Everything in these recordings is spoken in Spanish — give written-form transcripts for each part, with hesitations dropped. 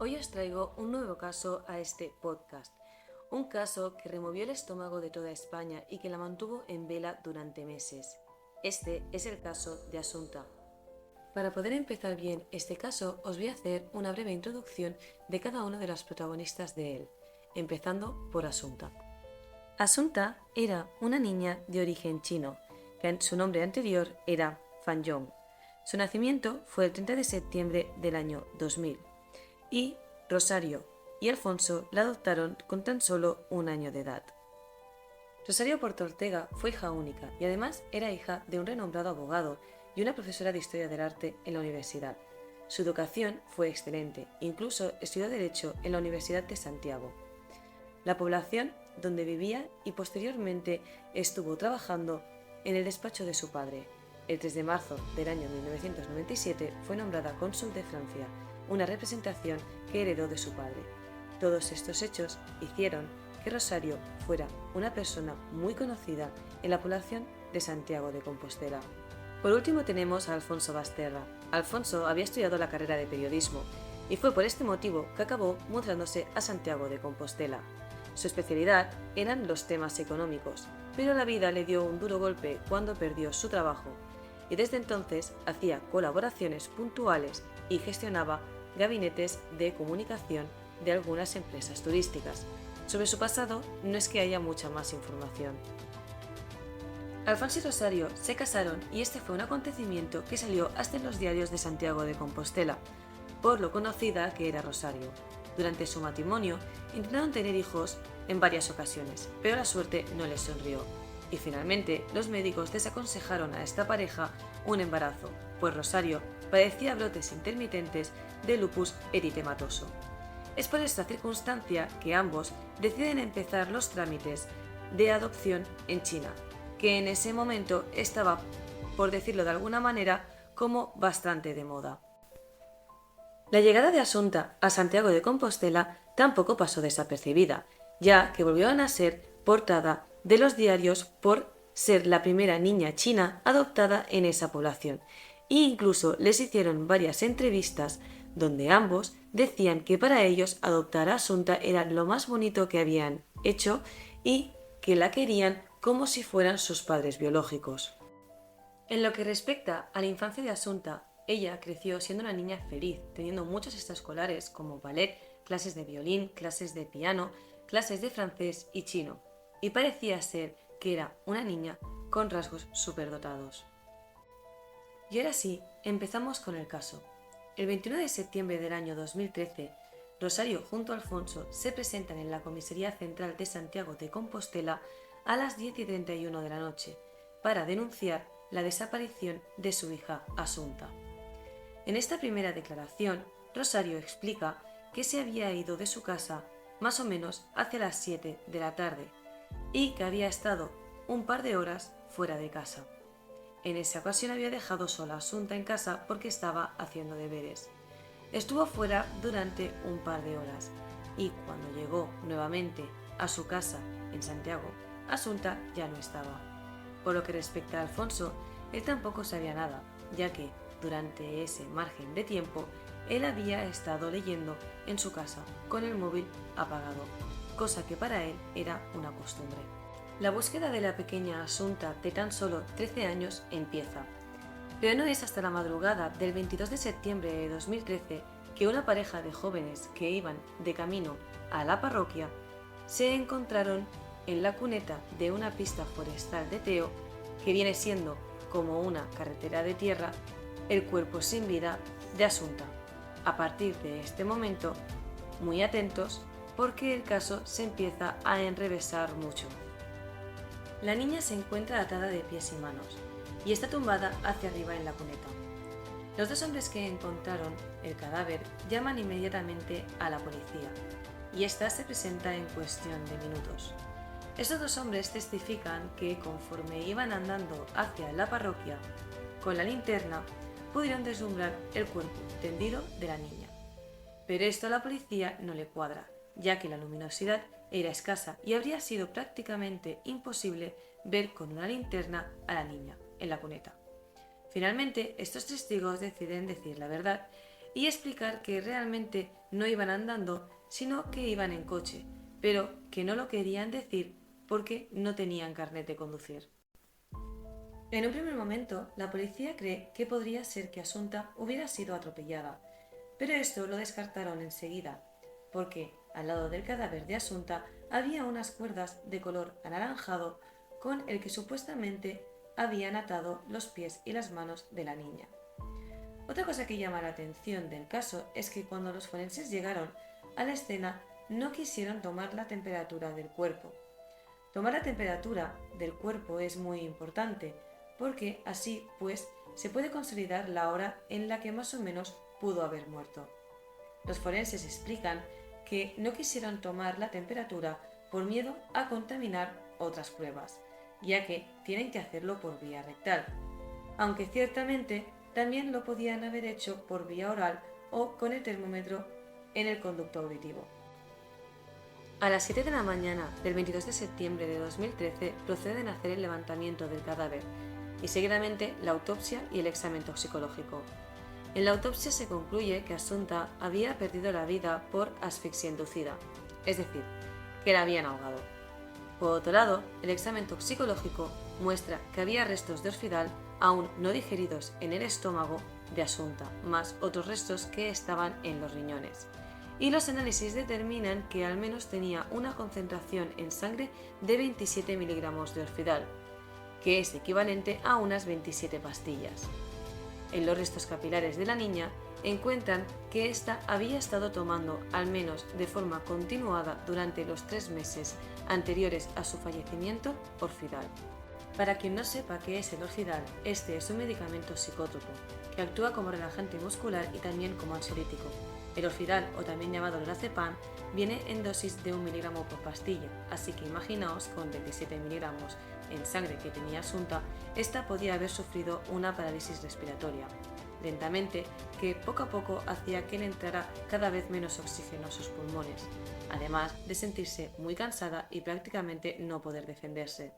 Hoy os traigo un nuevo caso a este podcast, un caso que removió el estómago de toda España y que la mantuvo en vela durante meses. Este es el caso de Asunta. Para poder empezar bien este caso, os voy a hacer una breve introducción de cada uno de los protagonistas de él, empezando por Asunta. Asunta era una niña de origen chino, que su nombre anterior era Fan Yong. Su nacimiento fue el 30 de septiembre del año 2000 y Rosario y Alfonso la adoptaron con tan solo un año de edad. Rosario Porta Ortega fue hija única y además era hija de un renombrado abogado y una profesora de Historia del Arte en la universidad. Su educación fue excelente, incluso estudió Derecho en la Universidad de Santiago. La población donde vivía y posteriormente estuvo trabajando en el despacho de su padre. El 3 de marzo del año 1997 fue nombrada cónsul de Francia, una representación que heredó de su padre. Todos estos hechos hicieron que Rosario fuera una persona muy conocida en la población de Santiago de Compostela. Por último tenemos a Alfonso Basterra. Alfonso había estudiado la carrera de periodismo y fue por este motivo que acabó mudándose a Santiago de Compostela. Su especialidad eran los temas económicos, pero la vida le dio un duro golpe cuando perdió su trabajo y desde entonces hacía colaboraciones puntuales y gestionaba gabinetes de comunicación de algunas empresas turísticas. Sobre su pasado no es que haya mucha más información. Alfonso y Rosario se casaron y este fue un acontecimiento que salió hasta en los diarios de Santiago de Compostela, por lo conocida que era Rosario. Durante su matrimonio intentaron tener hijos en varias ocasiones, pero la suerte no les sonrió. Y finalmente los médicos desaconsejaron a esta pareja un embarazo, pues Rosario padecía brotes intermitentes de lupus eritematoso. Es por esta circunstancia que ambos deciden empezar los trámites de adopción en China, que en ese momento estaba, por decirlo de alguna manera, como bastante de moda. La llegada de Asunta a Santiago de Compostela tampoco pasó desapercibida, ya que volvió a ser portada de los diarios por ser la primera niña china adoptada en esa población, e incluso les hicieron varias entrevistas donde ambos decían que para ellos adoptar a Asunta era lo más bonito que habían hecho y que la querían como si fueran sus padres biológicos. En lo que respecta a la infancia de Asunta, ella creció siendo una niña feliz, teniendo muchos extraescolares como ballet, clases de violín, clases de piano, clases de francés y chino, y parecía ser que era una niña con rasgos superdotados. Y ahora sí, empezamos con el caso. El 21 de septiembre del año 2013, Rosario junto a Alfonso se presentan en la Comisaría Central de Santiago de Compostela a las 10:31 de la noche para denunciar la desaparición de su hija Asunta. En esta primera declaración, Rosario explica que se había ido de su casa más o menos hacia las 7 de la tarde y que había estado un par de horas fuera de casa. En esa ocasión había dejado sola a Asunta en casa porque estaba haciendo deberes. Estuvo fuera durante un par de horas y cuando llegó nuevamente a su casa en Santiago, Asunta ya no estaba. Por lo que respecta a Alfonso, él tampoco sabía nada, ya que durante ese margen de tiempo él había estado leyendo en su casa con el móvil apagado, cosa que para él era una costumbre. La búsqueda de la pequeña Asunta de tan solo 13 años empieza, pero no es hasta la madrugada del 22 de septiembre de 2013 que una pareja de jóvenes que iban de camino a la parroquia se encontraron en la cuneta de una pista forestal de Teo, que viene siendo como una carretera de tierra, el cuerpo sin vida de Asunta. A partir de este momento, muy atentos porque el caso se empieza a enrevesar mucho. La niña se encuentra atada de pies y manos y está tumbada hacia arriba en la cuneta. Los dos hombres que encontraron el cadáver llaman inmediatamente a la policía y ésta se presenta en cuestión de minutos. Estos dos hombres testifican que conforme iban andando hacia la parroquia con la linterna, pudieron deslumbrar el cuerpo tendido de la niña. Pero esto a la policía no le cuadra, ya que la luminosidad era escasa y habría sido prácticamente imposible ver con una linterna a la niña en la cuneta. Finalmente, estos testigos deciden decir la verdad y explicar que realmente no iban andando, sino que iban en coche, pero que no lo querían decir porque no tenían carnet de conducir. En un primer momento, la policía cree que podría ser que Asunta hubiera sido atropellada, pero esto lo descartaron enseguida, porque al lado del cadáver de Asunta había unas cuerdas de color anaranjado con el que supuestamente habían atado los pies y las manos de la niña. Otra cosa que llama la atención del caso es que cuando los forenses llegaron a la escena no quisieron tomar la temperatura del cuerpo. Tomar la temperatura del cuerpo es muy importante porque así pues se puede consolidar la hora en la que más o menos pudo haber muerto. Los forenses explican que no quisieron tomar la temperatura por miedo a contaminar otras pruebas, ya que tienen que hacerlo por vía rectal, aunque ciertamente también lo podían haber hecho por vía oral o con el termómetro en el conducto auditivo. A las 7 de la mañana del 22 de septiembre de 2013 proceden a hacer el levantamiento del cadáver y seguidamente la autopsia y el examen toxicológico. En la autopsia se concluye que Asunta había perdido la vida por asfixia inducida, es decir, que la habían ahogado. Por otro lado, el examen toxicológico muestra que había restos de orfidal aún no digeridos en el estómago de Asunta, más otros restos que estaban en los riñones. Y los análisis determinan que al menos tenía una concentración en sangre de 27 miligramos de orfidal, que es equivalente a unas 27 pastillas. En los restos capilares de la niña encuentran que ésta había estado tomando, al menos de forma continuada durante los 3 meses anteriores a su fallecimiento, orfidal. Para quien no sepa qué es el orfidal, este es un medicamento psicótropo que actúa como relajante muscular y también como ansiolítico. El orfidal, o también llamado lorazepam, viene en dosis de 1 miligramo por pastilla, así que imaginaos con 27 miligramos en sangre que tenía Asunta, esta podía haber sufrido una parálisis respiratoria, lentamente, que poco a poco hacía que le entrara cada vez menos oxígeno a sus pulmones, además de sentirse muy cansada y prácticamente no poder defenderse.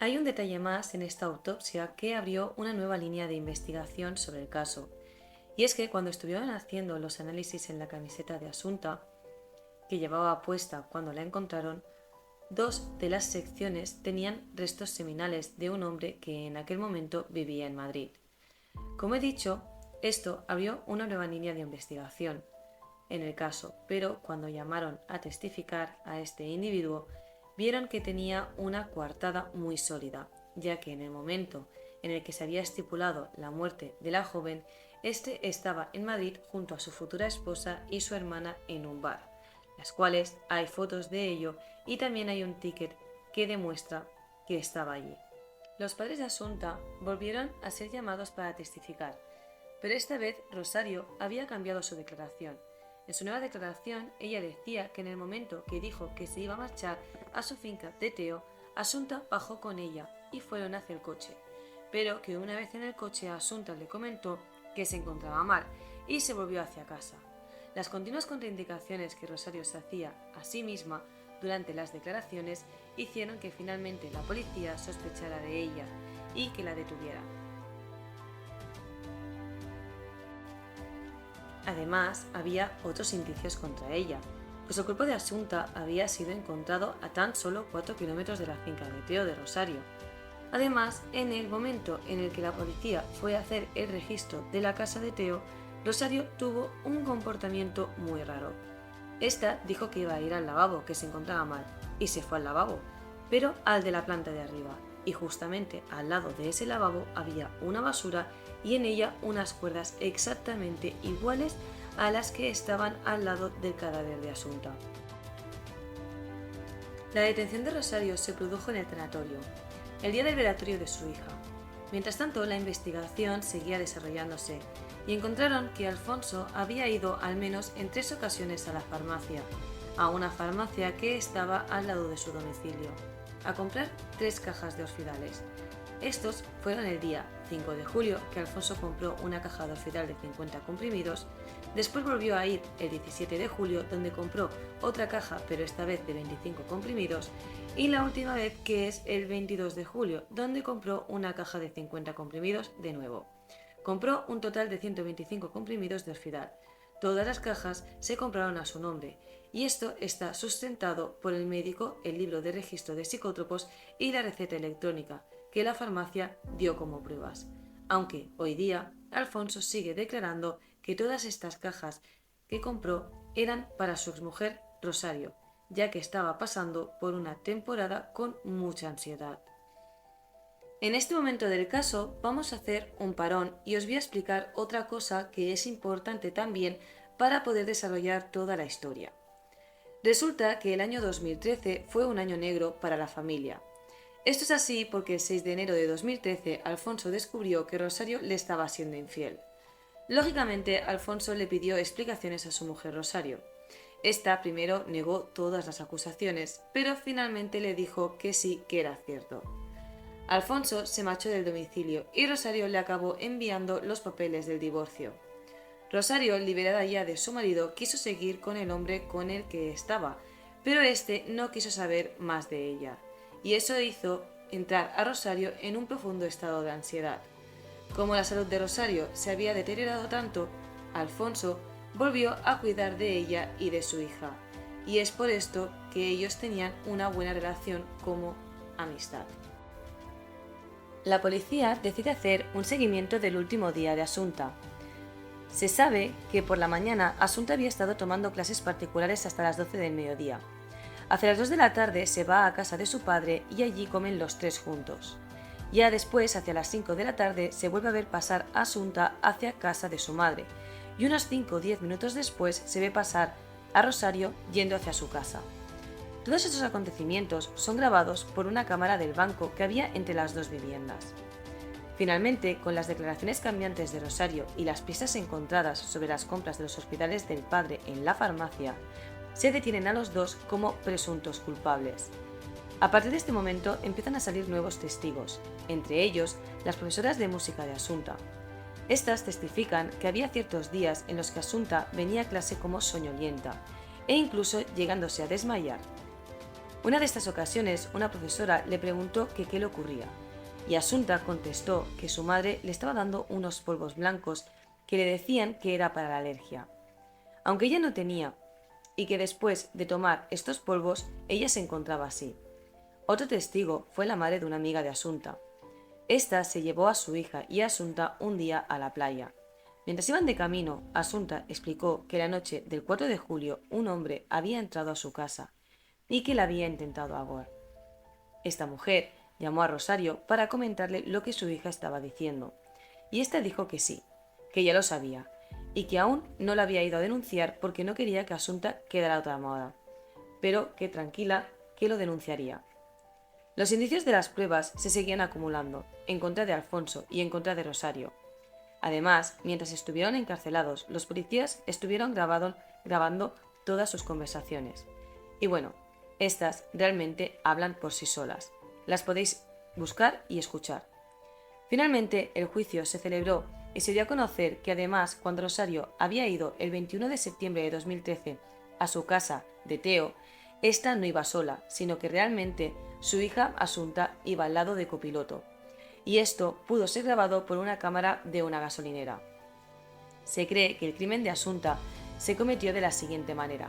Hay un detalle más en esta autopsia que abrió una nueva línea de investigación sobre el caso, y es que cuando estuvieron haciendo los análisis en la camiseta de Asunta, que llevaba puesta cuando la encontraron, 2 de las secciones tenían restos seminales de un hombre que en aquel momento vivía en Madrid. Como he dicho, esto abrió una nueva línea de investigación en el caso, pero cuando llamaron a testificar a este individuo, vieron que tenía una coartada muy sólida, ya que en el momento en el que se había estipulado la muerte de la joven, este estaba en Madrid junto a su futura esposa y su hermana en un bar, las cuales hay fotos de ello y también hay un ticket que demuestra que estaba allí. Los padres de Asunta volvieron a ser llamados para testificar, pero esta vez Rosario había cambiado su declaración. En su nueva declaración, ella decía que en el momento que dijo que se iba a marchar a su finca de Teo, Asunta bajó con ella y fueron hacia el coche, pero que una vez en el coche Asunta le comentó que se encontraba mal y se volvió hacia casa. Las continuas contraindicaciones que Rosario se hacía a sí misma durante las declaraciones hicieron que finalmente la policía sospechara de ella y que la detuviera. Además, había otros indicios contra ella, pues el cuerpo de Asunta había sido encontrado a tan solo 4 kilómetros de la finca de Teo de Rosario. Además, en el momento en el que la policía fue a hacer el registro de la casa de Teo, Rosario tuvo un comportamiento muy raro. Esta dijo que iba a ir al lavabo, que se encontraba mal, y se fue al lavabo, pero al de la planta de arriba, y justamente al lado de ese lavabo había una basura y en ella unas cuerdas exactamente iguales a las que estaban al lado del cadáver de Asunta. La detención de Rosario se produjo en el tanatorio, el día del velatorio de su hija. Mientras tanto, la investigación seguía desarrollándose y encontraron que Alfonso había ido al menos en 3 ocasiones a la farmacia, a una farmacia que estaba al lado de su domicilio, a comprar 3 cajas de orfidales. Estos fueron el día 5 de julio, que Alfonso compró una caja de orfidal de 50 comprimidos, después volvió a ir el 17 de julio, donde compró otra caja, pero esta vez de 25 comprimidos, y la última vez, que es el 22 de julio, donde compró una caja de 50 comprimidos de nuevo. compró un total de 125 comprimidos de Orfidal. Todas las cajas se compraron a su nombre, y esto está sustentado por el médico, el libro de registro de psicótropos y la receta electrónica, que la farmacia dio como pruebas. Aunque hoy día Alfonso sigue declarando que todas estas cajas que compró eran para su exmujer Rosario, ya que estaba pasando por una temporada con mucha ansiedad. En este momento del caso vamos a hacer un parón y os voy a explicar otra cosa que es importante también para poder desarrollar toda la historia. Resulta que el año 2013 fue un año negro para la familia. Esto es así porque el 6 de enero de 2013 Alfonso descubrió que Rosario le estaba siendo infiel. Lógicamente, Alfonso le pidió explicaciones a su mujer Rosario. Esta primero negó todas las acusaciones, pero finalmente le dijo que sí, que era cierto. Alfonso se marchó del domicilio y Rosario le acabó enviando los papeles del divorcio. Rosario, liberada ya de su marido, quiso seguir con el hombre con el que estaba, pero este no quiso saber más de ella, y eso hizo entrar a Rosario en un profundo estado de ansiedad. Como la salud de Rosario se había deteriorado tanto, Alfonso volvió a cuidar de ella y de su hija, y es por esto que ellos tenían una buena relación como amistad. La policía decide hacer un seguimiento del último día de Asunta. Se sabe que por la mañana Asunta había estado tomando clases particulares hasta las 12 del mediodía. Hacia las 2 de la tarde se va a casa de su padre y allí comen los tres juntos. Ya después, hacia las 5 de la tarde, se vuelve a ver pasar a Asunta hacia casa de su madre, y unos 5 o 10 minutos después se ve pasar a Rosario yendo hacia su casa. Todos estos acontecimientos son grabados por una cámara del banco que había entre las dos viviendas. Finalmente, con las declaraciones cambiantes de Rosario y las pistas encontradas sobre las compras de los hospitales del padre en la farmacia, se detienen a los dos como presuntos culpables. A partir de este momento empiezan a salir nuevos testigos, entre ellos las profesoras de música de Asunta. Estas testifican que había ciertos días en los que Asunta venía a clase como soñolienta, e incluso llegándose a desmayar. Una de estas ocasiones, una profesora le preguntó que qué le ocurría, y Asunta contestó que su madre le estaba dando unos polvos blancos que le decían que era para la alergia. Aunque ella no tenía, y que después de tomar estos polvos, ella se encontraba así. Otro testigo fue la madre de una amiga de Asunta. Esta se llevó a su hija y a Asunta un día a la playa. Mientras iban de camino, Asunta explicó que la noche del 4 de julio un hombre había entrado a su casa y que la había intentado ahogar. Esta mujer llamó a Rosario para comentarle lo que su hija estaba diciendo, y ésta dijo que sí, que ya lo sabía, y que aún no la había ido a denunciar porque no quería que Asunta quedara traumada, pero que tranquila, que lo denunciaría. Los indicios de las pruebas se seguían acumulando, en contra de Alfonso y en contra de Rosario. Además, mientras estuvieron encarcelados, los policías estuvieron grabando todas sus conversaciones. Y bueno, estas realmente hablan por sí solas. Las podéis buscar y escuchar. Finalmente, el juicio se celebró y se dio a conocer que además, cuando Rosario había ido el 21 de septiembre de 2013 a su casa de Teo, esta no iba sola, sino que realmente su hija Asunta iba al lado de copiloto. Y esto pudo ser grabado por una cámara de una gasolinera. Se cree que el crimen de Asunta se cometió de la siguiente manera.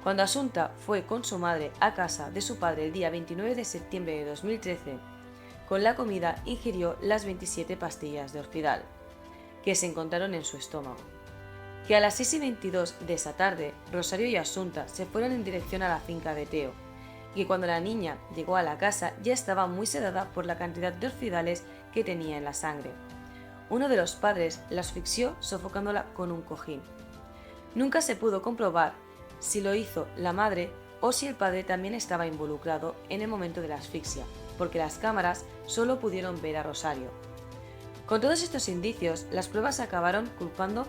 Cuando Asunta fue con su madre a casa de su padre el día 29 de septiembre de 2013, con la comida ingirió las 27 pastillas de Orfidal, que se encontraron en su estómago. Que a las 6:22 de esa tarde, Rosario y Asunta se fueron en dirección a la finca de Teo, y que cuando la niña llegó a la casa ya estaba muy sedada por la cantidad de orfidales que tenía en la sangre. Uno de los padres la asfixió sofocándola con un cojín. Nunca se pudo comprobar si lo hizo la madre o si el padre también estaba involucrado en el momento de la asfixia, porque las cámaras solo pudieron ver a Rosario. Con todos estos indicios, las pruebas acabaron culpando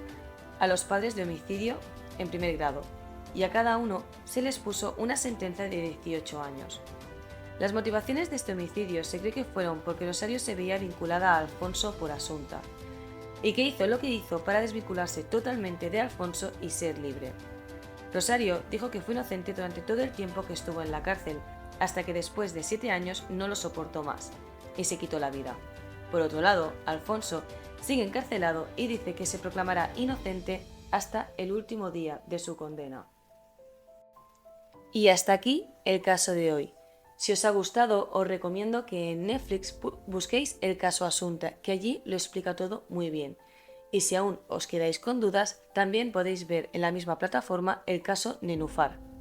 a los padres de homicidio en primer grado, y a cada uno se les puso una sentencia de 18 años. Las motivaciones de este homicidio se cree que fueron porque Rosario se veía vinculada a Alfonso por Asunta, y que hizo lo que hizo para desvincularse totalmente de Alfonso y ser libre. Rosario dijo que fue inocente durante todo el tiempo que estuvo en la cárcel, hasta que después de 7 años no lo soportó más, y se quitó la vida. Por otro lado, Alfonso sigue encarcelado y dice que se proclamará inocente hasta el último día de su condena. Y hasta aquí el caso de hoy. Si os ha gustado, os recomiendo que en Netflix busquéis el caso Asunta, que allí lo explica todo muy bien. Y si aún os quedáis con dudas, también podéis ver en la misma plataforma el caso Nenúfar.